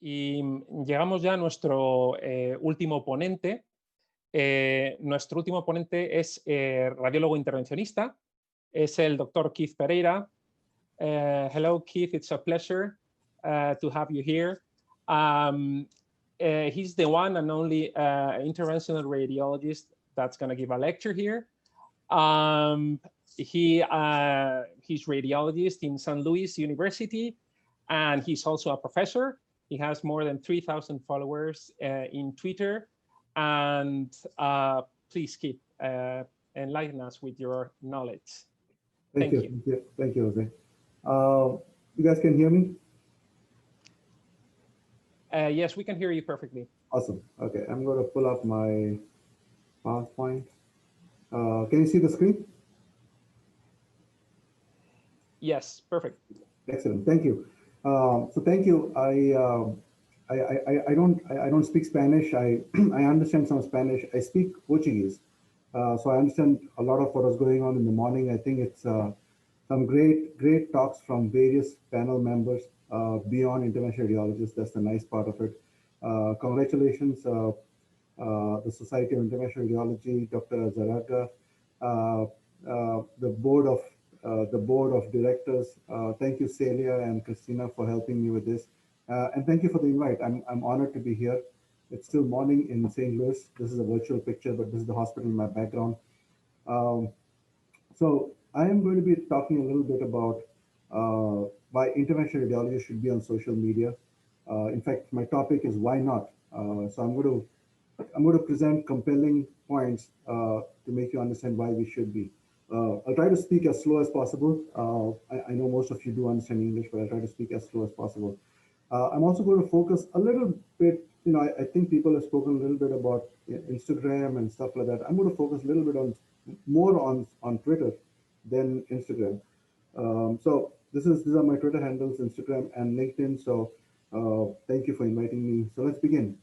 Y llegamos ya a nuestro último ponente. Nuestro último ponente es radiólogo intervencionista. Es el doctor Keith Pereira. Hello, Keith. It's a pleasure to have you here. He's the one and only interventional radiologist that's going to give a lecture here. He's radiologist in St. Louis University, and he's also a professor. He has more than 3,000 followers in Twitter. And please keep enlighten us with your knowledge. Thank you, Jose. You guys can hear me? Yes, we can hear you perfectly. Awesome. Okay, I'm going to pull up my PowerPoint. Can you see the screen? Yes, perfect. Excellent. Thank you. So thank you. I don't speak Spanish. I understand some Spanish. I speak Portuguese. So I understand a lot of what was going on in the morning. I think it's some great talks from various panel members beyond interventional radiologists. That's the nice part of it. Congratulations, the Society of Interventional Radiology, Dr. Zaraga, the board of directors. Thank you, Celia and Christina, for helping me with this. And thank you for the invite. I'm honored to be here. It's still morning in St. Louis. This is a virtual picture, but this is the hospital in my background. So I am going to be talking a little bit about why interventional radiology should be on social media. In fact, my topic is why not. So I'm going to present compelling points to make you understand why we should be. I'll try to speak as slow as possible. I know most of you do understand English, but I'll try to speak as slow as possible. I'm also going to focus a little bit, I think people have spoken a little bit about Instagram and stuff like that. I'm going to focus a little bit more on Twitter than Instagram. So these are my Twitter handles, Instagram and LinkedIn. So thank you for inviting me. So let's begin.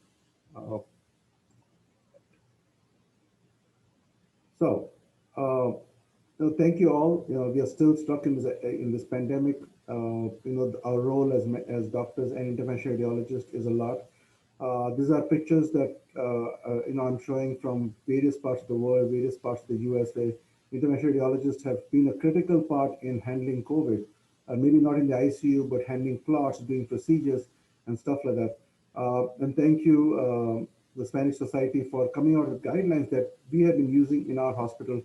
Thank you all. We are still stuck in this pandemic. Our role as doctors and interventional radiologists is a lot. These are pictures that I'm showing from various parts of the world, various parts of the US, where interventional radiologists have been a critical part in handling COVID. Maybe not in the ICU, but handling clots, doing procedures and stuff like that. And thank you, the Spanish Society, for coming out with guidelines that we have been using in our hospital.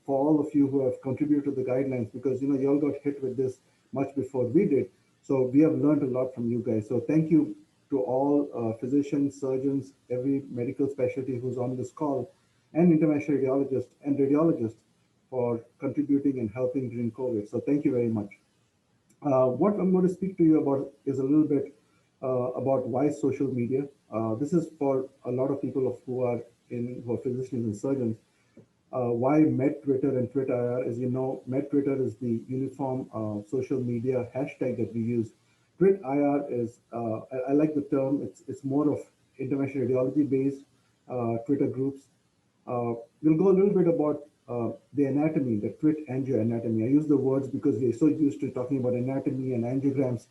For all of you who have contributed to the guidelines, because you all got hit with this much before we did. So we have learned a lot from you guys. So thank you to all physicians, surgeons, every medical specialty who's on this call, and interventional radiologists for contributing and helping during COVID. So thank you very much. What I'm going to speak to you about is a little bit about why social media. This is for a lot of people who are physicians and surgeons. Why MedTwitter and TwitIR? As you know, MedTwitter is the uniform social media hashtag that we use. TwitIR is, I like the term, it's more of interventional radiology based Twitter groups. We'll go a little bit about the anatomy, the twit angioanatomy. I use the words because we're so used to talking about anatomy and angiograms.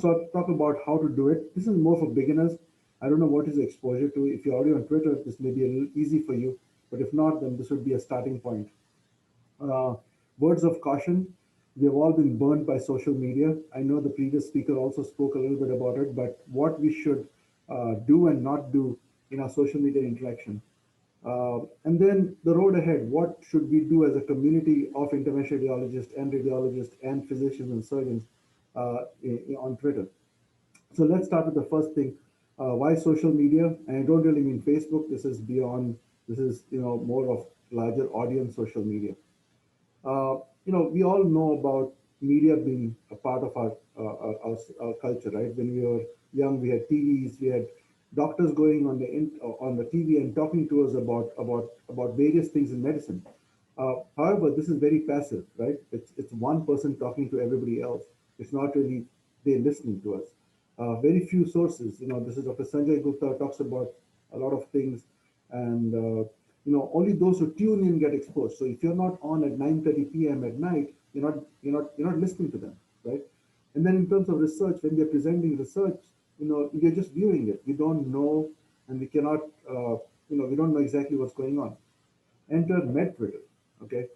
So I'll talk about how to do it. This is more for beginners. I don't know what is the exposure to. If you're already on Twitter, this may be a little easy for you. But if not, then this would be a starting point. Words of caution. We have all been burned by social media. I know the previous speaker also spoke a little bit about it, but what we should do and not do in our social media interaction. And then the road ahead, what should we do as a community of interventional radiologists and physicians and surgeons on Twitter? So let's start with the first thing. Why social media? And I don't really mean Facebook. This is beyond. This is more of larger audience social media. We all know about media being a part of our culture, right? When we were young, we had TVs, we had doctors going on the TV and talking to us about various things in medicine. However, this is very passive, right? It's one person talking to everybody else. It's not really they listening to us. Very few sources. This is Dr. Sanjay Gupta talks about a lot of things, and only those who tune in get exposed. So if you're not on at 9:30 p.m. at night, you're not listening to them, right? And then in terms of research, when they're presenting research, you're just viewing it. We don't know, and we cannot, we don't know exactly what's going on. Enter med Twitter. Okay,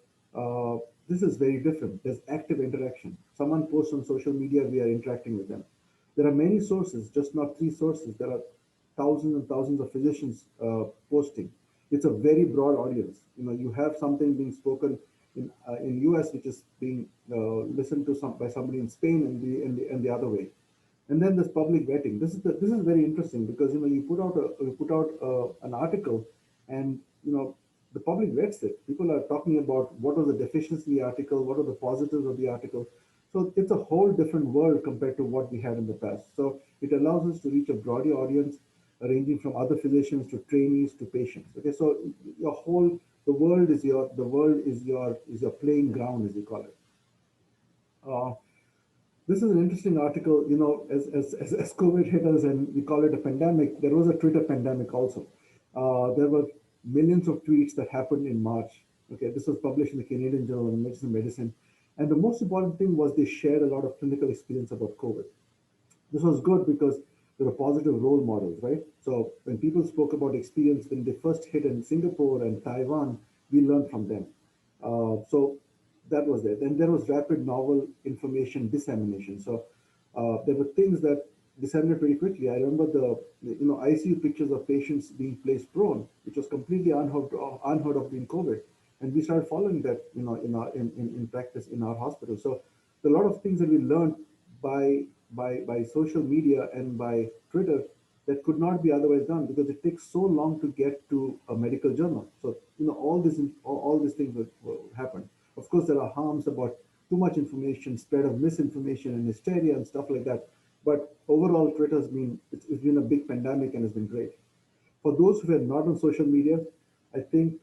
this is very different. There's active interaction. Someone posts on social media, we are interacting with them. There are many sources, just not three sources. There are thousands and thousands of physicians posting. It's a very broad audience. You have something being spoken in US, which is being listened to by somebody in Spain, and the other way. And then there's public vetting. This is very interesting because you put out an article, and the public vets it. People are talking about what was the deficiency of the article, what are the positives of the article. So it's a whole different world compared to what we had in the past. So it allows us to reach a broader audience, ranging from other physicians to trainees to patients. Okay, so the world is your playing ground, as you call it. Uh, this is an interesting article. As COVID hit us and we call it a pandemic, there was a Twitter pandemic also. There were millions of tweets that happened in March. Okay, this was published in the Canadian Journal of Medicine. And the most important thing was they shared a lot of clinical experience about COVID. This was good because there were positive role models, right? So when people spoke about experience when they first hit in Singapore and Taiwan, we learned from them. So that was there. Then there was rapid novel information dissemination. So there were things that disseminated pretty quickly. I remember the ICU pictures of patients being placed prone, which was completely unheard of during COVID, and we started following that in practice in our hospital. So a lot of things that we learned by by social media and by Twitter that could not be otherwise done because it takes so long to get to a medical journal. So all these things will happen. Of course, there are harms about too much information, spread of misinformation and hysteria and stuff like that. But overall, Twitter's been it's been a big pandemic and it's been great. For those who are not on social media, I think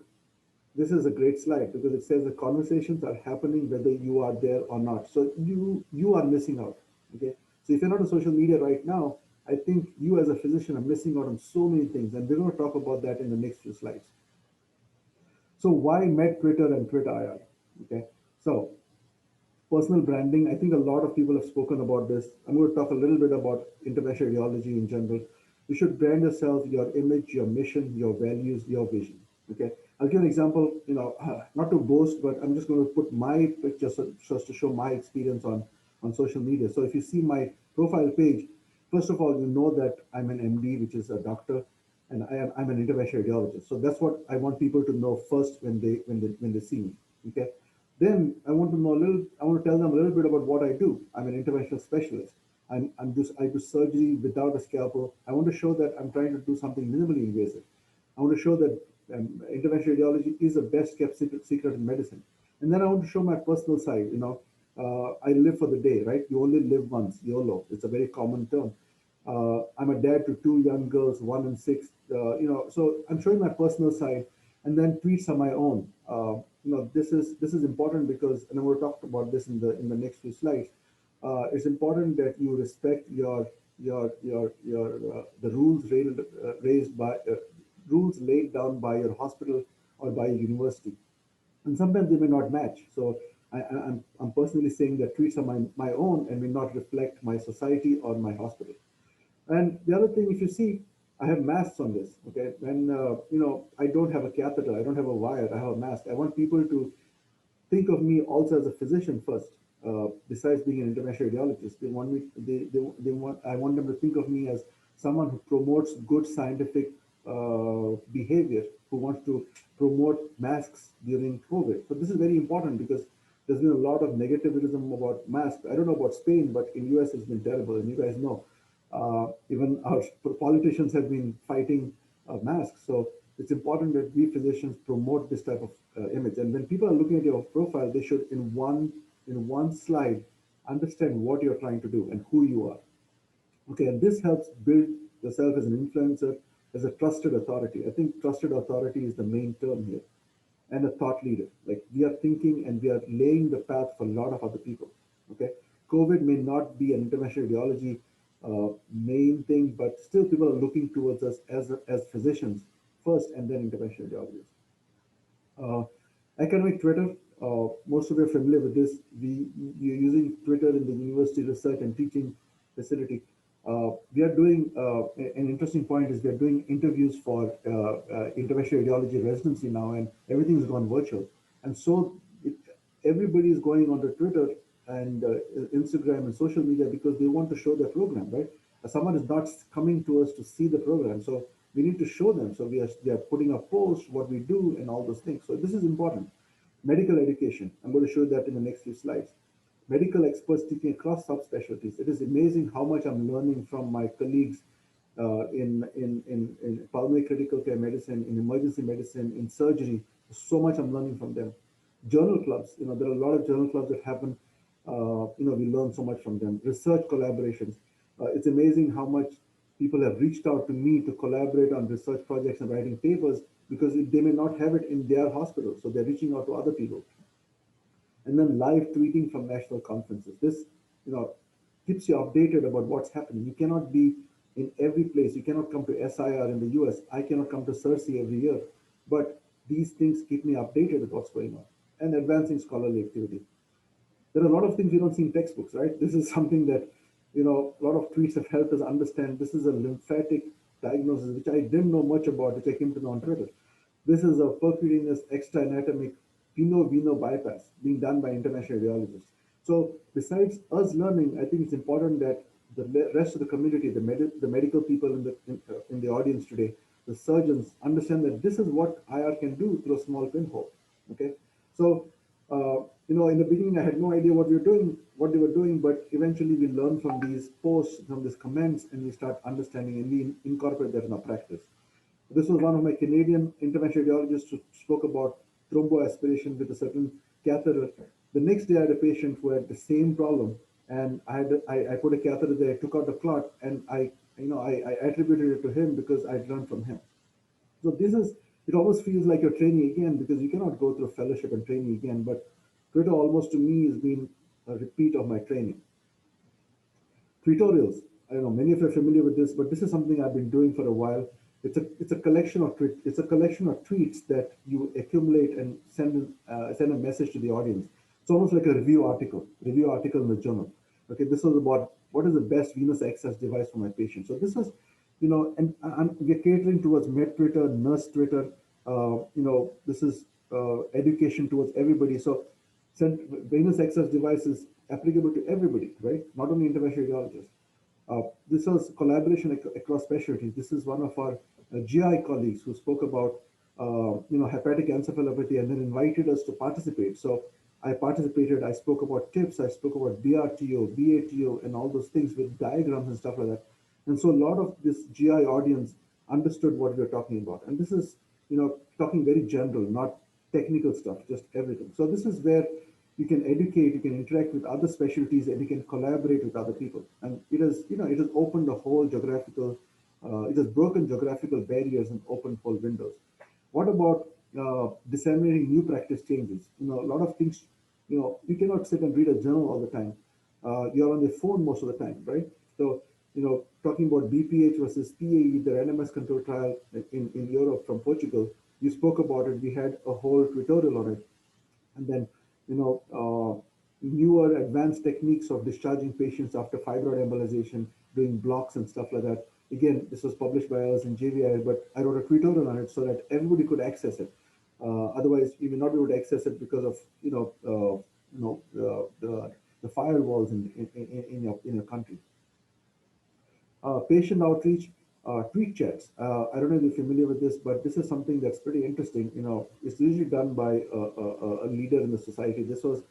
this is a great slide because it says the conversations are happening whether you are there or not. So you are missing out. Okay. So if you're not on social media right now, I think you as a physician are missing out on so many things, and we're going to talk about that in the next few slides. So why Med Twitter and Twitter IR? Okay. So personal branding, I think a lot of people have spoken about this. I'm going to talk a little bit about interventional radiology in general. You should brand yourself, your image, your mission, your values, your vision. Okay. I'll give an example, not to boast, but I'm just going to put my picture just to show my experience on social media. So if you see my profile page, first of all, you know that I'm an MD, which is a doctor, and I'm an interventional radiologist. So that's what I want people to know first when they see me. Okay. Then I want to tell them a little bit about what I do. I'm an interventional specialist. I do surgery without a scalpel. I want to show that I'm trying to do something minimally invasive. I want to show that interventional radiology is the best kept secret in medicine. And then I want to show my personal side. I live for the day, right? You only live once, YOLO. It's a very common term. I'm a dad to two young girls, 1 and 6. So I'm showing my personal side, and then tweets are my own. This is important because, and I'm going to talk about this in the next few slides. It's important that you respect the rules laid down by your hospital or by your university, and sometimes they may not match. So I'm personally saying that tweets are my own and may not reflect my society or my hospital. And the other thing, if you see, I have masks on this. Okay, and I don't have a catheter, I don't have a wire, I have a mask. I want people to think of me also as a physician first. Besides being an interventional radiologist, I want them to think of me as someone who promotes good scientific behavior, who wants to promote masks during COVID. So this is very important because there's been a lot of negativism about masks. I don't know about Spain, but in US it's been terrible, and you guys know. Even our politicians have been fighting masks. So it's important that we physicians promote this type of image. And when people are looking at your profile, they should, in one slide, understand what you're trying to do and who you are. Okay, and this helps build yourself as an influencer, as a trusted authority. I think trusted authority is the main term here, and a thought leader. Like, we are thinking and we are laying the path for a lot of other people. Okay, COVID may not be an interventional radiology main thing, but still people are looking towards us as physicians first, and then interventional radiologists. Uh, Academic Twitter, most of you are familiar with this. You're using Twitter in the university research and teaching facility. We are doing an interesting point is we are doing interviews for interventional radiology residency now, and everything has gone virtual. And so it, everybody is going onto Twitter and Instagram and social media because they want to show their program, right? Someone is not coming to us to see the program, so we need to show them. So we are putting up posts, what we do, and all those things. So this is important. Medical education. I'm going to show that in the next few slides. Medical experts teaching across subspecialties. It is amazing how much I'm learning from my colleagues in pulmonary critical care medicine, in emergency medicine, in surgery. So much I'm learning from them. Journal clubs, there are a lot of journal clubs that happen. We learn so much from them. Research collaborations. It's amazing how much people have reached out to me to collaborate on research projects and writing papers because they may not have it in their hospital. So they're reaching out to other people. And then live tweeting from national conferences. This, keeps you updated about what's happening. You cannot be in every place. You cannot come to SIR in the US. I cannot come to Servei every year. But these things keep me updated with what's going on. And advancing scholarly activity. There are a lot of things you don't see in textbooks, right? This is something that, a lot of tweets have helped us understand. This is a lymphatic diagnosis, which I didn't know much about, which I came to know on Twitter. This is a percutaneous extra-anatomic veno bypass being done by interventional radiologists. So besides us learning, I think it's important that the rest of the community, the medical people in the audience today, the surgeons understand that this is what IR can do through a small pinhole. Okay, so in the beginning, I had no idea what they were doing, but eventually we learn from these posts, from these comments, and we start understanding and we incorporate that in our practice. This was one of my Canadian interventional radiologists who spoke about thromboaspiration with a certain catheter. The next day, I had a patient who had the same problem, and I put a catheter there, took out the clot, and I attributed it to him because I'd learned from him. So it almost feels like you're training again because you cannot go through fellowship and training again. But Twitter almost to me has been a repeat of my training. Tutorials. I don't know many of you are familiar with this, but this is something I've been doing for a while. It's a collection of tweets that you accumulate and send a message to the audience. It's almost like a review article in the journal. Okay, this was about what is the best venous access device for my patient. So this was, and we're catering towards med Twitter, nurse Twitter. This is education towards everybody. So venous access device is applicable to everybody, right? Not only interventional radiologists. This was collaboration across specialties. This is one of our GI colleagues who spoke about hepatic encephalopathy and then invited us to participate. So I participated. I spoke about tips. I spoke about BRTO, BATO, and all those things with diagrams and stuff like that. And so a lot of this GI audience understood what we were talking about. And this is talking very general, not technical stuff, just everything. So this is where you can educate, you can interact with other specialties, and you can collaborate with other people. And it has opened a whole geographical, it has broken geographical barriers and opened whole windows. What about disseminating new practice changes? A lot of things, you cannot sit and read a journal all the time. You're on the phone most of the time, right? So, talking about BPH versus PAE, the randomized control trial in Europe from Portugal, you spoke about it. We had a whole tutorial on it. And then, newer advanced techniques of discharging patients after fibroid embolization, doing blocks and stuff like that. Again, this was published by us in JVI, but I wrote a tutorial on it so that everybody could access it. Otherwise, you may not be able to access it because of the firewalls in your country. Patient outreach, tweet chats. I don't know if you're familiar with this, but this is something that's pretty interesting. It's usually done by a leader in the society. This was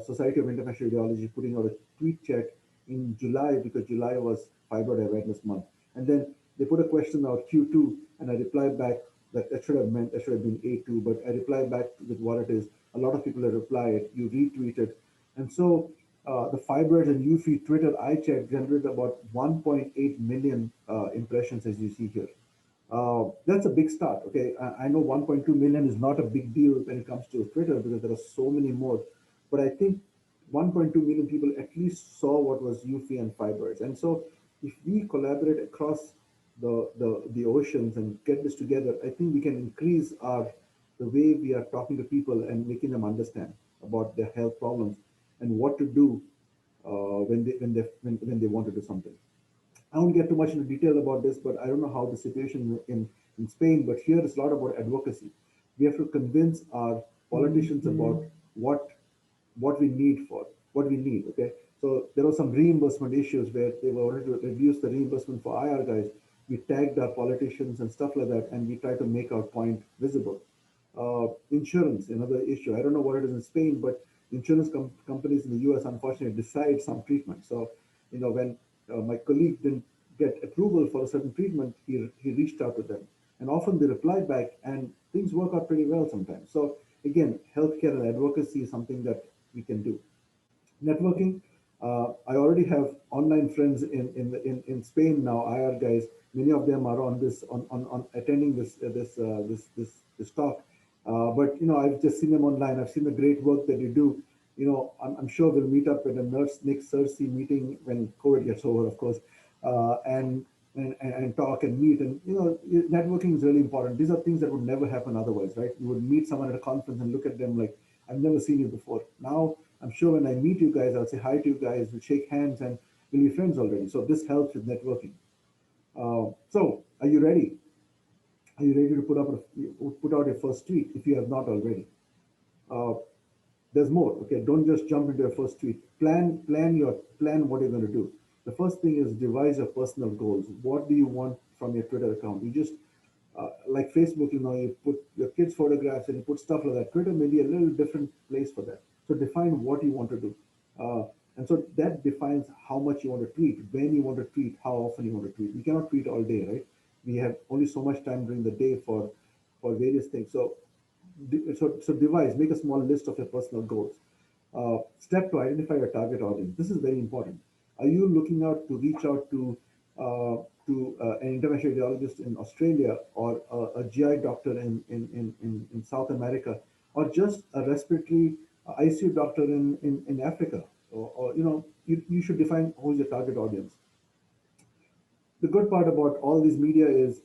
Society of Interventional Radiology putting out a tweet chat in July because July was Fibroid Awareness Month. And then they put a question out Q2, and I replied back that should have been A2, but I replied back with what it is. A lot of people have replied. You retweeted, and so the fibroids and UFI Twitter iChat generated about 1.8 million impressions, as you see here. That's a big start. Okay, I know 1.2 million is not a big deal when it comes to Twitter because there are so many more, but I think 1.2 million people at least saw what was UFI and fibroids. And so if we collaborate across the oceans and get this together, I think we can increase the way we are talking to people and making them understand about their health problems and what to do when they want to do something. I won't get too much into detail about this, but I don't know how the situation in Spain, but here it's a lot about advocacy. We have to convince our politicians about what what we need for what we need. Okay, so there were some reimbursement issues where they wanted to reduce the reimbursement for IR guys. We tagged our politicians and stuff like that, and we try to make our point visible. Insurance, another issue. I don't know what it is in Spain, but insurance companies in the US unfortunately decide some treatment. So, when my colleague didn't get approval for a certain treatment, he reached out to them. And often they reply back, and things work out pretty well sometimes. So, again, healthcare and advocacy is something that we can do. Networking. I already have online friends in Spain now. IR guys, many of them are on this on attending this talk. But I've just seen them online. I've seen the great work that you do. I'm sure we'll meet up at a next Cersei meeting when COVID gets over, of course, and talk and meet. And networking is really important. These are things that would never happen otherwise, right? You would meet someone at a conference and look at them like, I've never seen you before. Now I'm sure when I meet you guys, I'll say hi to you guys, we'll shake hands, and we'll be friends already. So this helps with networking. So are you ready? Are you ready to put out your first tweet if you have not already? Uh, there's more. Okay, don't just jump into your first tweet. Plan what you're going to do. The first thing is devise your personal goals. What do you want from your Twitter account? You just like Facebook, you put your kids' photographs and you put stuff like that. Twitter may be a little different place for that. So define what you want to do. And so that defines how much you want to tweet, when you want to tweet, how often you want to tweet. You cannot tweet all day, right? We have only so much time during the day for various things. So devise, make a small list of your personal goals. Step to identify your target audience. This is very important. Are you looking out to reach out to an interventional radiologist in Australia, or a GI doctor in South America, or just a respiratory ICU doctor in Africa? You should define who's your target audience. The good part about all these media is,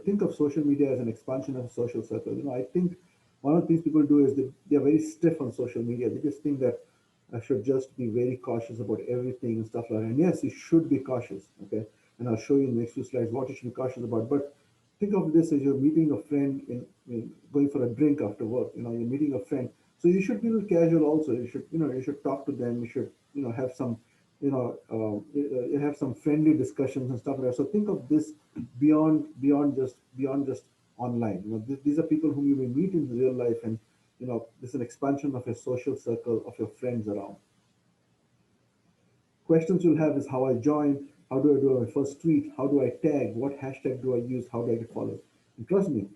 think of social media as an expansion of a social circle. I think one of the things people do is they're very stiff on social media. They just think that I should just be very cautious about everything and stuff like that. And yes, you should be cautious, okay? And I'll show you in the next few slides what you should be cautious about. But think of this as you're meeting a friend going for a drink after work. You're meeting a friend, so you should be a little casual also. You should talk to them. You should have some you have some friendly discussions and stuff like that. So think of this beyond just online. These are people whom you may meet in real life, and this is an expansion of your social circle of your friends around. Questions you'll have is how I join, how do I do my first tweet, how do I tag, what hashtag do I use, how do I get followed? And trust me,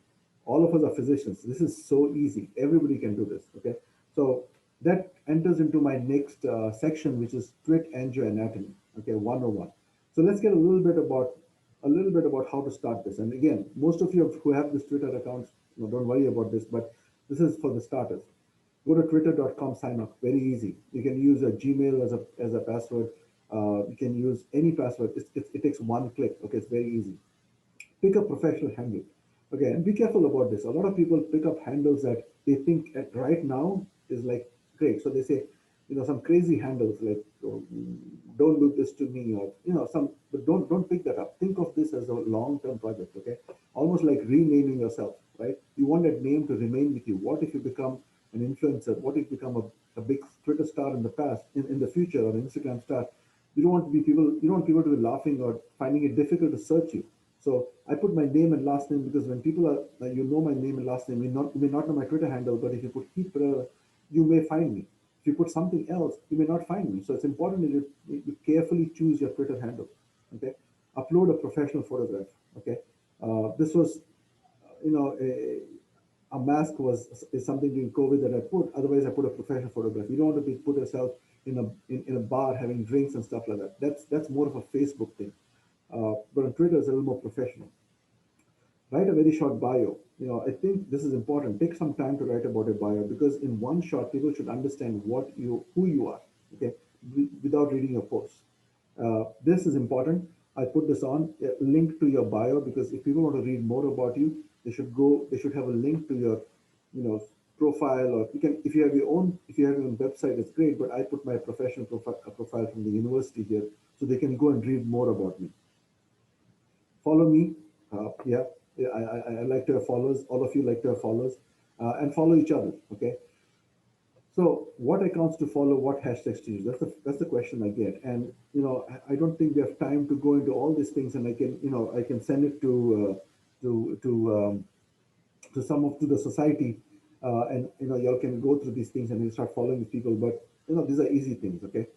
all of us are physicians. This is so easy. Everybody can do this. Okay, so that enters into my next section, which is twit angioanatomy. Okay, 101. So let's get a little bit about how to start this. And again, most of you who have this Twitter accounts, don't worry about this, but this is for the starters. Go to twitter.com, sign up. Very easy. You can use a Gmail as a password. You can use any password. It takes one click. Okay, it's very easy. Pick a professional handle. Okay, and be careful about this. A lot of people pick up handles that they think at right now is like great. So they say, some crazy handles like don't do this to me, or but don't pick that up. Think of this as a long-term project. Okay, almost like renaming yourself, right? You want that name to remain with you. What if you become an influencer? What if you become a big Twitter star in the past, in the future, or an Instagram star? You don't want people to be laughing or finding it difficult to search you. So I put my name and last name because when people are, my name and last name, you may not know my Twitter handle, but if you put Heath Pereira, you may find me. If you put something else, you may not find me. So it's important that you carefully choose your Twitter handle. Okay, upload a professional photograph. Okay, this was, a mask is something during COVID that I put. Otherwise, I put a professional photograph. You don't want to put yourself in a bar having drinks and stuff like that. That's more of a Facebook thing. But on Twitter, it's a little more professional. Write a very short bio. I think this is important. Take some time to write about your bio, because in one shot, people should understand who you are. Okay, without reading your post. This is important. I put this on a link to your bio, because if people want to read more about you, they should have a link to your, profile, or if you have your own website, it's great. But I put my professional profile from the university here, so they can go and read more about me. Follow me. Yeah, I like to have followers. All of you like to have followers, and follow each other. Okay. So what accounts to follow? What hashtags to use? That's the question I get. And I don't think we have time to go into all these things. And I can send it to to some of to the society, and y'all can go through these things and you start following these people. But these are easy things. Okay.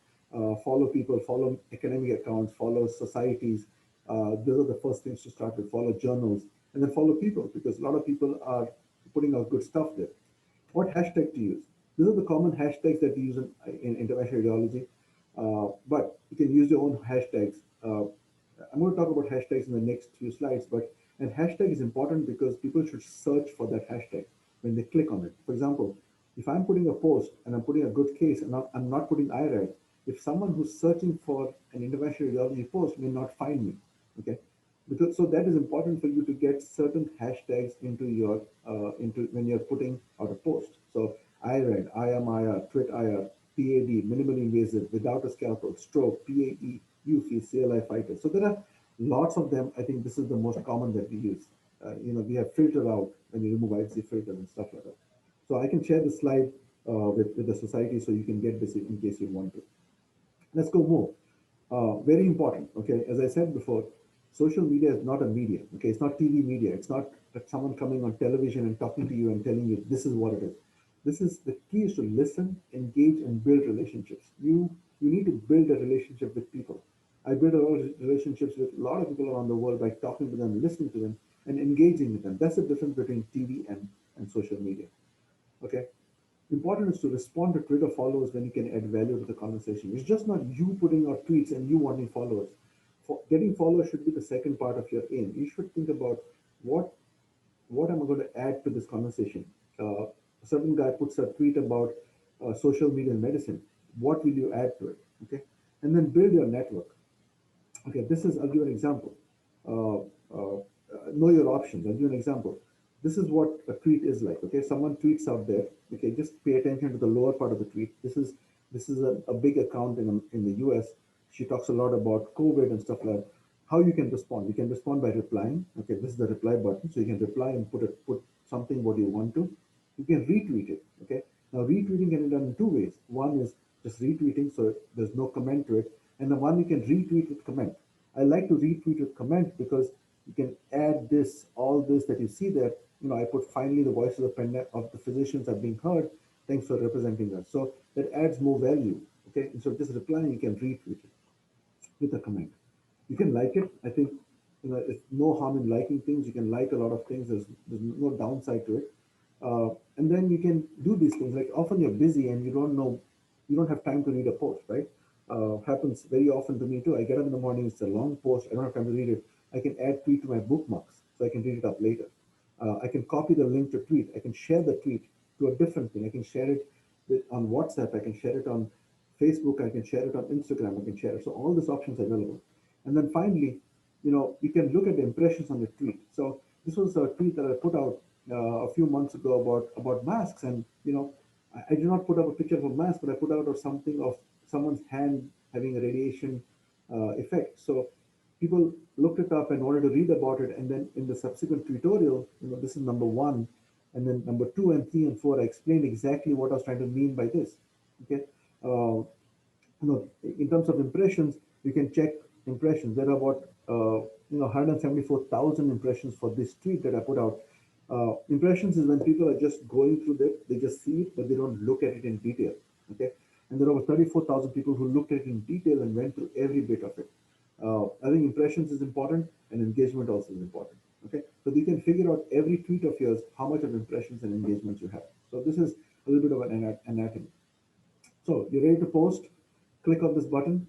Follow people, follow academic accounts, follow societies. Those are the first things to start with. Follow journals, and then follow people, because a lot of people are putting out good stuff there. What hashtag to use? These are the common hashtags that you use in interventional radiology, but you can use your own hashtags. I'm going to talk about hashtags in the next few slides, but and hashtag is important because people should search for that hashtag when they click on it. For example, if I'm putting a post and I'm putting a good case and I'm not putting IRAD, if someone who's searching for an interventional radiology post may not find me, okay? Because so that is important for you to get certain hashtags into your into when you're putting out a post. So IRAD, IMIR, TWIT IR, PAD, minimally invasive, without a scalpel, stroke, PAE, UFI, CLI fighter. So there are lots of them. I think this is the most common that we use. We have filter out when you remove IC filters and stuff like that. So I can share the slide with the society so you can get this in case you want to. Let's go more. Very important. Okay, as I said before, social media is not a media. Okay, it's not TV media. It's not that someone coming on television and talking to you and telling you this is what it is. This is the key is to listen, engage, and build relationships. You need to build a relationship with people. I build a lot of relationships with a lot of people around the world by talking to them, listening to them, and engaging with them. That's the difference between TV and social media. Okay. Important is to respond to Twitter followers when you can add value to the conversation. It's just not you putting out tweets and you wanting followers. Getting followers should be the second part of your aim. You should think about what what am I going to add to this conversation. A certain guy puts a tweet about social media and medicine. What will you add to it? Okay, and then build your network. Okay, I'll give an example. Uh, know your options. I'll give an example. This is what a tweet is like. Okay, someone tweets out there. Okay, just pay attention to the lower part of the tweet. This is a big account in the US. She talks a lot about COVID and stuff like that. How you can respond? You can respond by replying. Okay, this is the reply button. So you can reply and put something what you want to. You can retweet it. Okay, now retweeting can be done in two ways. One is just retweeting, so there's no comment to it, and the one you can retweet with comment. I like to retweet with comment because you can add all this that you see there. I put finally the voices of the physicians are being heard. Thanks for representing us. So that adds more value. Okay, and so just replying, you can retweet it with a comment. You can like it. I think it's no harm in liking things. You can like a lot of things. There's no downside to it. And then you can do these things. Like often you're busy and you don't have time to read a post, right? Happens very often to me too. I get up in the morning, it's a long post, I don't have time to read it. I can add tweet to my bookmarks so I can read it up later. I can copy the link to tweet. I can share the tweet to a different thing. I can share it on WhatsApp. I can share it on Facebook. I can share it on Instagram. I can share it. So all these options are available. And then finally, you can look at the impressions on the tweet. So this was a tweet that I put out a few months ago about masks, and I did not put up a picture of a mask, but I put out of something of someone's hand having a radiation effect. So people looked it up and wanted to read about it, and then in the subsequent tutorial, this is number one, and then number two and three and four, I explained exactly what I was trying to mean by this. Okay, in terms of impressions, you can check impressions. There are about 174,000 impressions for this tweet that I put out. Impressions is when people are just going through it, they just see it, but they don't look at it in detail. Okay, and there are over 34,000 people who looked at it in detail and went through every bit of it. I think impressions is important and engagement also is important. Okay, so you can figure out every tweet of yours how much of impressions and engagements you have. So this is a little bit of an anatomy. So you're ready to post, click on this button.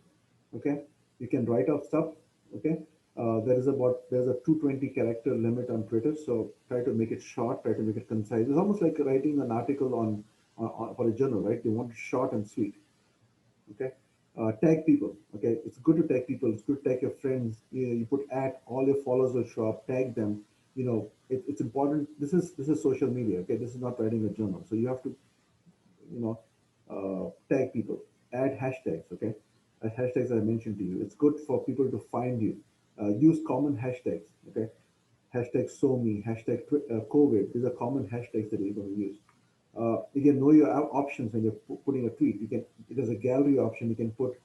Okay, you can write out stuff. Okay, there's a 220 character limit on Twitter, so try to make it short, try to make it concise. It's almost like writing an article on for a journal, right? You want it short and sweet. Okay, tag people. Okay, it's good to tag people. It's good to tag your friends. You put at, all your followers will show up. Tag them. It's important. This is social media. Okay, this is not writing a journal, so you have to you know tag people, add hashtags. Okay, hashtags I mentioned to you. It's good for people to find you. Use common hashtags, okay? Hashtag SoMe, hashtag COVID. These are common hashtags that you're going to use. Again, know your options when you're putting a tweet. You can, there's a gallery option. You can put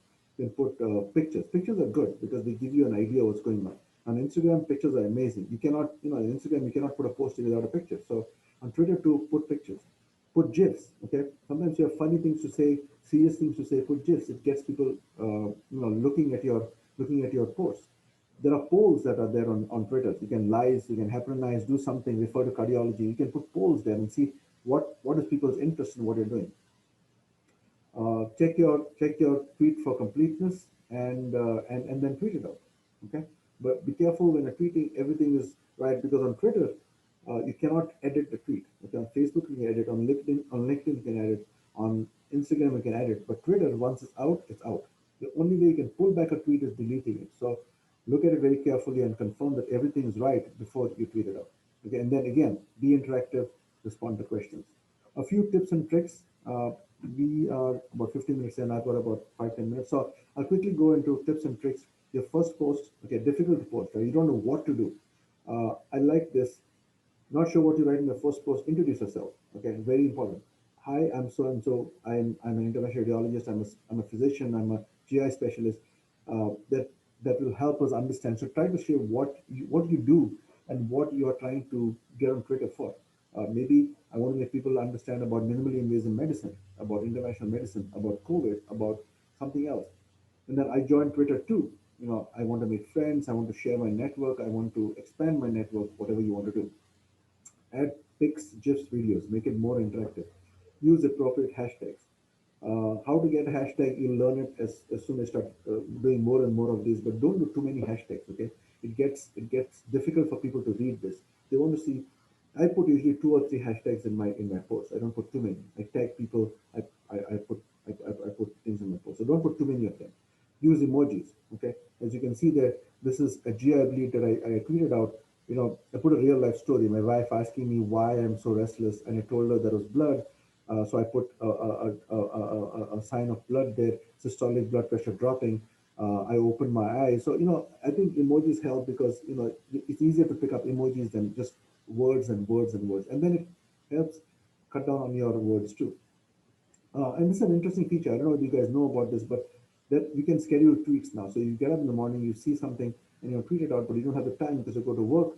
pictures. Pictures are good because they give you an idea what's going on. On Instagram, pictures are amazing. You cannot, on Instagram, you cannot put a post without a picture. So on Twitter, too, put pictures. Put GIFs. Okay. Sometimes you have funny things to say, serious things to say. Put GIFs. It gets people, looking at your posts. There are polls that are there on Twitter. You can live, you can hypernize, do something, refer to cardiology. You can put polls there and see what is people's interest in what you're doing. Check your tweet for completeness and then tweet it out. Okay, but be careful when you're tweeting. Everything is right because on Twitter you cannot edit the tweet. Okay, on Facebook you can edit. On LinkedIn you can edit. On Instagram you can edit. But Twitter, once it's out, it's out. The only way you can pull back a tweet is deleting it. So look at it very carefully and confirm that everything is right before you tweet it out. Okay, and then again, be interactive, respond to questions. A few tips and tricks. We are about 15 minutes in. I've got about 5-10 minutes. So I'll quickly go into tips and tricks. Your first post, okay, difficult to post, right? You don't know what to do. I like this. Not sure what you write in the first post. Introduce yourself. Okay, very important. Hi, I'm so and so. I'm an interventional radiologist. I'm a physician. I'm a GI specialist. That will help us understand. So try to share what you do and what you are trying to get on Twitter for. Maybe I want to make people understand about minimally invasive medicine, about interventional medicine, about COVID, about something else. And then I joined Twitter too. I want to make friends. I want to share my network. I want to expand my network. Whatever you want to do. Add pics, GIFs, videos. Make it more interactive. Use appropriate hashtags. How to get a hashtag, you'll learn it as soon as you start doing more and more of these, but don't do too many hashtags, okay? It gets difficult for people to read this. They want to see. I put usually 2 or 3 hashtags in my posts. I don't put too many. I tag people. I put things in my post. So don't put too many of them. Use emojis, okay? As you can see there, this is a GI bleed that I tweeted out. I put a real life story. My wife asking me why I'm so restless, and I told her there was blood. So I put a sign of blood there, systolic blood pressure dropping. I opened my eyes. So, I think emojis help because, it's easier to pick up emojis than just words and words and words. And then it helps cut down on your words too. And this is an interesting feature. I don't know if you guys know about this, but that you can schedule tweets now. So you get up in the morning, you see something, and you tweet it out, but you don't have the time because you go to work.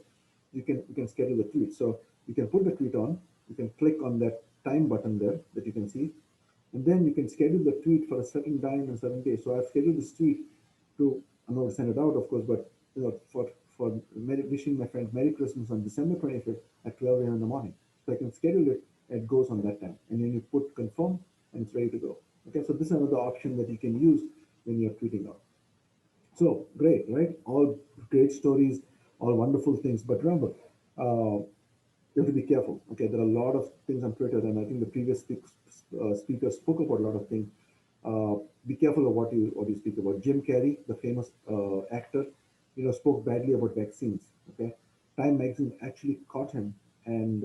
You can schedule the tweet. So you can put the tweet on. You can click on that time button there that you can see, and then you can schedule the tweet for a certain time and certain day. So I've scheduled this tweet to. I'm not going to send it out, of course, but for wishing my friends Merry Christmas on December 25th at 12 a.m. in the morning. So I can schedule it. It goes on that time, and then you put confirm, and it's ready to go. Okay, so this is another option that you can use when you're tweeting out. So great, right? All great stories, all wonderful things. But remember, you have to be careful. Okay, there are a lot of things on Twitter, and I think the previous speaker spoke about a lot of things. Be careful of what you speak about. Jim Carrey, the famous actor, spoke badly about vaccines. Okay, Time magazine actually caught him and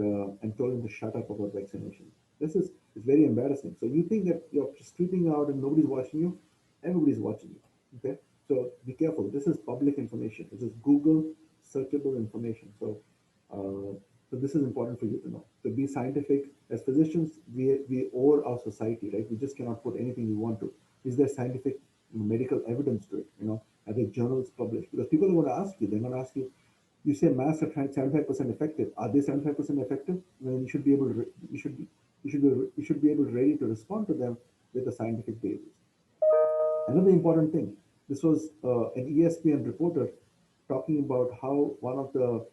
told him to shut up about vaccination. This is it's very embarrassing. So you think that you're just tweeting out and nobody's watching you? Everybody's watching you. Okay, so be careful. This is public information. This is Google searchable information. So this is important for you to know. So be scientific. As physicians, we owe our society, right? We just cannot put anything we want to. Is there scientific medical evidence to it? Are there journals published? Because people are going to ask you. They're going to ask you. You say masks are 75% effective. Are they 75% effective? Then you should be able to. You should be able to ready to respond to them with a scientific basis. Another important thing. This was an ESPN reporter talking about how one of the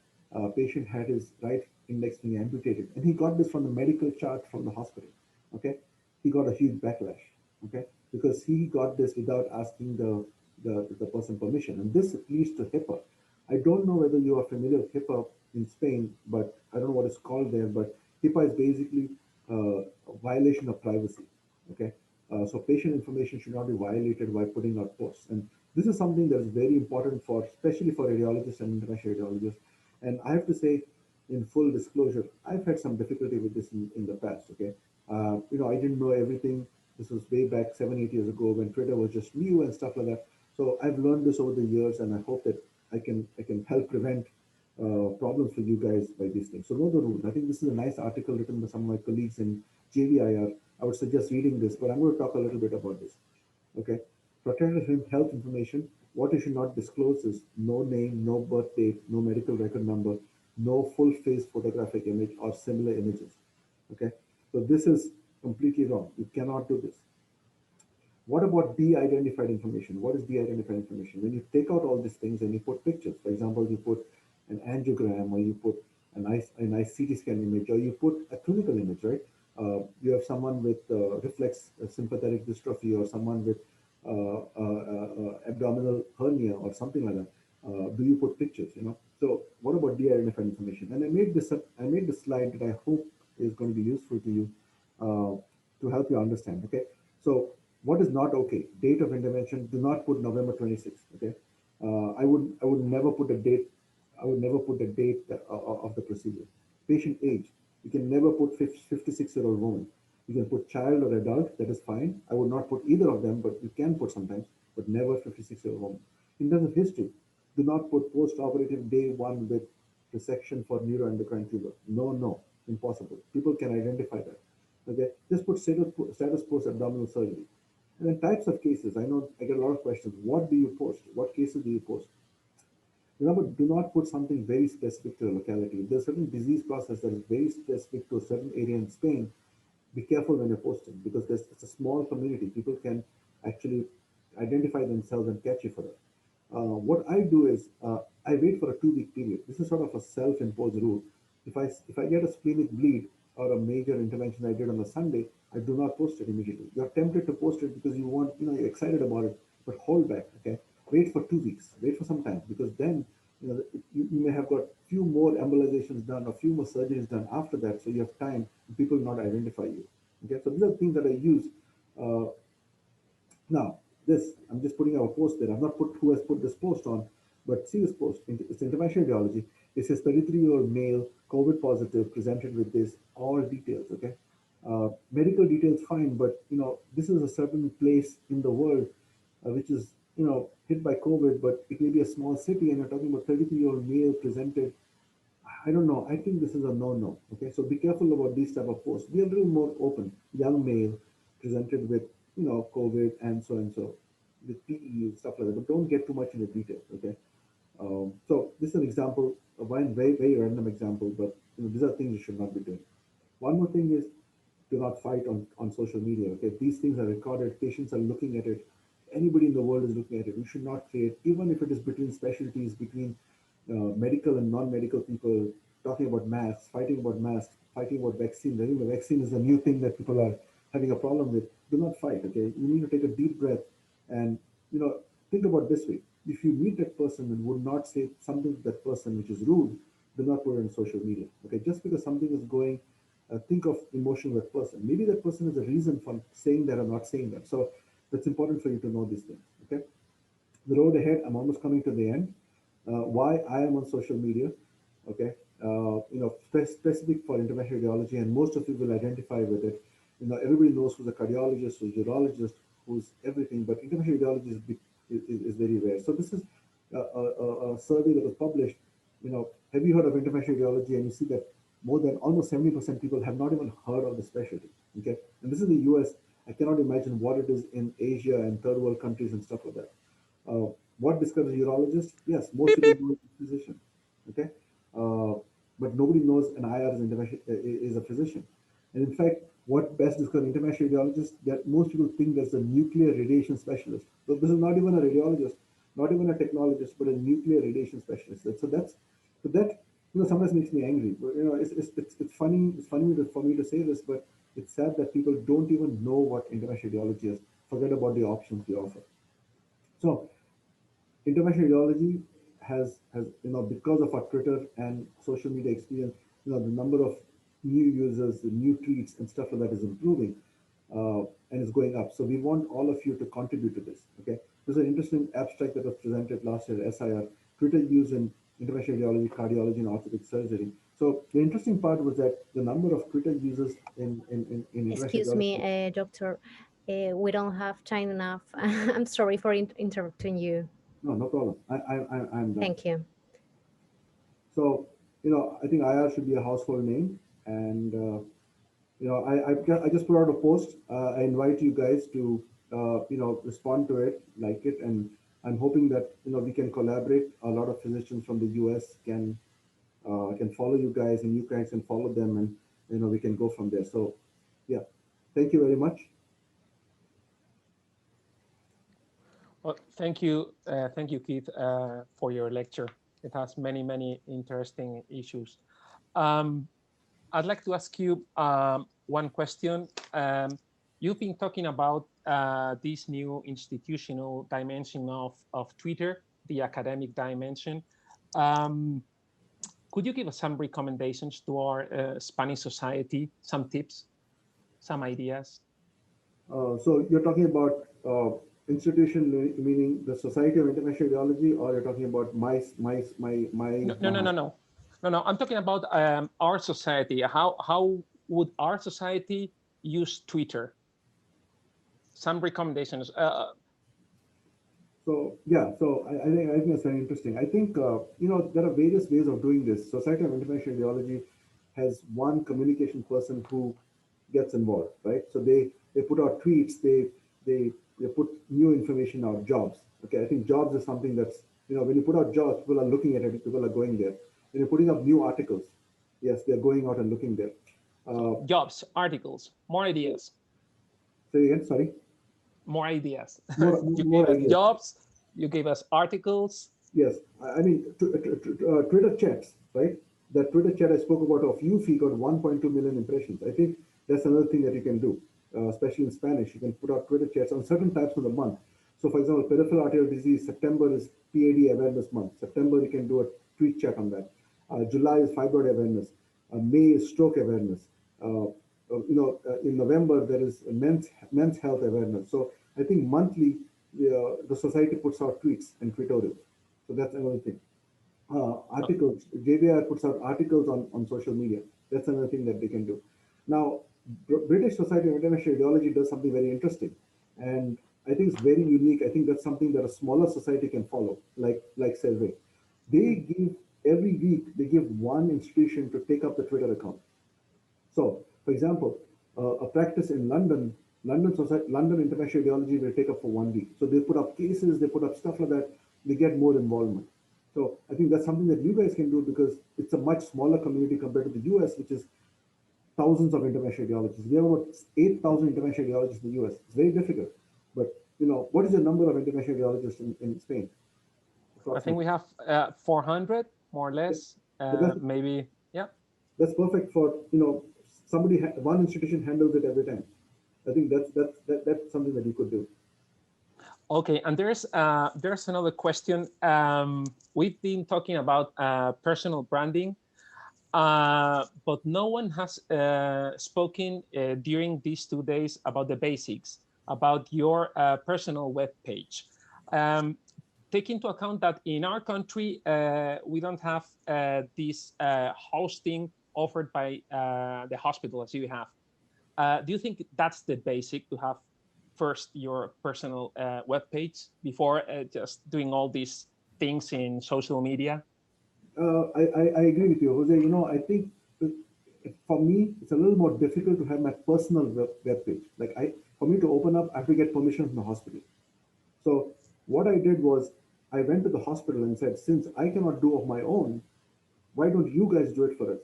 patient had his right index finger amputated, and he got this from the medical chart from the hospital. Okay, he got a huge backlash. Okay, because he got this without asking the person permission, and this leads to HIPAA. I don't know whether you are familiar with HIPAA in Spain, but I don't know what it's called there. But HIPAA is basically a violation of privacy. Okay, so patient information should not be violated by putting out posts, and this is something that is very important for, especially for radiologists and interventional radiologists. And I have to say, in full disclosure, I've had some difficulty with this in the past. Okay, I didn't know everything. This was way back 7, 8 years ago when Twitter was just new and stuff like that. So I've learned this over the years, and I hope that I can help prevent problems for you guys by these things. So know the rules. I think this is a nice article written by some of my colleagues in JVIR. I would suggest reading this, but I'm going to talk a little bit about this. Okay, protected health information. What you should not disclose is no name, no birth date, no medical record number, no full face photographic image or similar images. Okay, so this is completely wrong. You cannot do this. What about de-identified information? What is de-identified information? When you take out all these things and you put pictures, for example, you put an angiogram or you put a nice CT scan image or you put a clinical image, right? You have someone with reflex sympathetic dystrophy or someone with abdominal hernia or something like that. Do you put pictures? So what about de-identified information? And I made this slide that I hope is going to be useful to you to help you understand. Okay, so what is not okay? Date of intervention. Do not put November 26th. Okay, I would never put a date. I would never put the date of the procedure. Patient age. You can never put 56-year-old woman. You can put child or adult. That is fine. I would not put either of them, but you can put sometimes, but never 56-year-old woman. In terms of history, do not put post-operative day 1 with resection for neuroendocrine tumor. No, impossible. People can identify that. Okay, just put status post abdominal surgery. And then types of cases. I know I get a lot of questions. What do you post? What cases do you post? Remember, do not put something very specific to a locality. If there's a certain disease process that is very specific to a certain area in Spain, be careful when you're posting because it's a small community. People can actually identify themselves and catch you for that. What I do is I wait for a 2-week period. This is sort of a self-imposed rule. If I get a splenic bleed or a major intervention I did on a Sunday, I do not post it immediately. You're tempted to post it because you're excited about it, but hold back. Okay, wait for 2 weeks. Wait for some time because then you may have got few more embolizations done or few more surgeries done after that, so you have time and people not identify you. Okay, so these are things that I use. Uh, Now, I'm just putting our post there. I've not put who has put this post on, but see this post. It's interventional radiology. It says 33-year-old male, COVID positive, presented with this, all details, okay? Medical details, fine, but, this is a certain place in the world which is, hit by COVID, but it may be a small city and you're talking about 33-year-old male presented. I don't know. I think this is a no-no, okay? So be careful about these type of posts. Be a little more open. Young male presented with COVID and so with PE and stuff like that, but don't get too much into detail, okay? So this is an example, a very, very random example, but these are things you should not be doing. One more thing is do not fight on social media, okay? These things are recorded, patients are looking at it, anybody in the world is looking at it. We should not create, even if it is between specialties, between medical and non-medical people, talking about masks, fighting about vaccines. I think the vaccine is a new thing that people are having a problem with. Do not fight, okay? You need to take a deep breath and, think about this way. If you meet that person and would not say something to that person which is rude, do not put it on social media, okay? Just because something is going, think of emotion with person. Maybe that person has a reason for saying that or not saying that. So that's important for you to know these things, okay? The road ahead, I'm almost coming to the end. Why I am on social media, okay? Specific for interventional radiology, and most of you will identify with it. Everybody knows who's a cardiologist, who's a urologist, who's everything, but interventional radiology is very rare. So this is a survey that was published. Have you heard of interventional radiology? And you see that more than almost 70% people have not even heard of the specialty. Okay, and this is the U.S. I cannot imagine what it is in Asia and third world countries and stuff like that. What describes a urologist? Yes, most people know a physician. Okay, but nobody knows an IR is a physician. And in fact, what best describes an interventional radiologist? That most people think there's a nuclear radiation specialist. So this is not even a radiologist, not even a technologist, but a nuclear radiation specialist. So that sometimes makes me angry. But it's funny. It's funny for me to say this, but it's sad that people don't even know what interventional radiology is. Forget about the options we offer. So interventional radiology has because of our Twitter and social media experience, the number of new users, the new tweets and stuff like that is improving and is going up. So we want all of you to contribute to this. Okay, there's an interesting abstract that was presented last year at SIR, Twitter use in interventional radiology, cardiology, and orthopedic surgery. So the interesting part was that the number of Twitter users in interventional Excuse me, radiology. doctor. We don't have time enough. I'm sorry for interrupting you. No, no problem. I'm done. Thank you. So, I think IR should be a household name. And, I just put out a post. I invite you guys to, respond to it, like it. And I'm hoping that, we can collaborate. A lot of physicians from the US can follow you guys, and you guys can follow them, and, we can go from there. So, yeah, thank you very much. Well, thank you, Keith, for your lecture. It has many, many interesting issues. I'd like to ask you one question. You've been talking about this new institutional dimension of Twitter, the academic dimension. Could you give us some recommendations to our Spanish society, some tips, some ideas? So you're talking about institution, meaning the Society of Interventional Radiology, or you're talking about my. No. I'm talking about our society. How would our society use Twitter? Some recommendations. So I think that's very interesting. I think there are various ways of doing this. Society of Interventional Radiology has one communication person who gets involved, right? So they put out tweets, they put new information out, jobs. Okay, I think jobs is something that's, when you put out jobs, people are looking at it, people are going there. When you're putting up new articles, yes, they're going out and looking there. Jobs, articles, more ideas. Say again, sorry. More ideas. You gave us ideas. Jobs, you gave us articles. Yes, I mean, Twitter chats, right? That Twitter chat I spoke about of UFI got 1.2 million impressions. I think that's another thing that you can do, especially in Spanish. You can put out Twitter chats on certain types of the month. So for example, peripheral arterial disease, September is PAD awareness month. September, you can do a tweet chat on that. July is fibroid awareness. May is stroke awareness. In November, there is men's health awareness. So I think monthly, the society puts out tweets and tweetorials. So that's another thing. Articles, JVR puts out articles on social media. That's another thing that they can do. Now, British Society of Interventional Radiology does something very interesting. And I think it's very unique. I think that's something that a smaller society can follow, like Servei. They give, every week, they give one institution to take up the Twitter account. So, for example, a practice in London Interventional Radiology will take up for 1 week. So they put up cases, they put up stuff like that, they get more involvement. So I think that's something that you guys can do, because it's a much smaller community compared to the US, which is thousands of interventional radiologists. We have about 8,000 interventional radiologists in the US. It's very difficult. But, what is the number of interventional radiologists in Spain? I think we have 400, more or less, maybe, yeah. That's perfect for, one institution handles it every time. I think that's something that you could do. Okay, and there's another question. We've been talking about personal branding, but no one has spoken during these 2 days about the basics, about your personal web page. Take into account that in our country, we don't have this hosting offered by the hospital as you have. Do you think that's the basic, to have first your personal web page before just doing all these things in social media? I agree with you, Jose. I think for me, it's a little more difficult to have my personal web page. For me to open up, I have to get permission from the hospital. So what I did was, I went to the hospital and said, since I cannot do of my own, why don't you guys do it for us?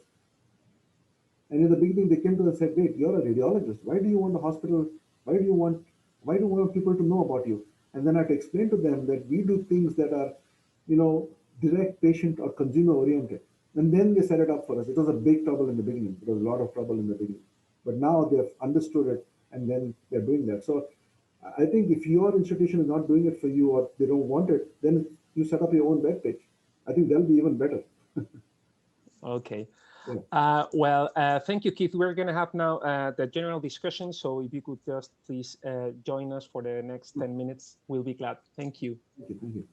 And in the beginning, they came to us and said, wait, you're a radiologist. Why do you want the hospital? Why do you want people to know about you? And then I had to explain to them that we do things that are, direct patient or consumer oriented. And then they set it up for us. It was a big trouble in the beginning. It was a lot of trouble in the beginning. But now they've understood it, and then they're doing that. So I think if your institution is not doing it for you, or they don't want it, then you set up your own web page. I think that'll be even better. Okay. Yeah. Thank you, Keith. We're going to have now the general discussion. So if you could just please join us for the next 10 minutes, we'll be glad. Thank you. Thank you.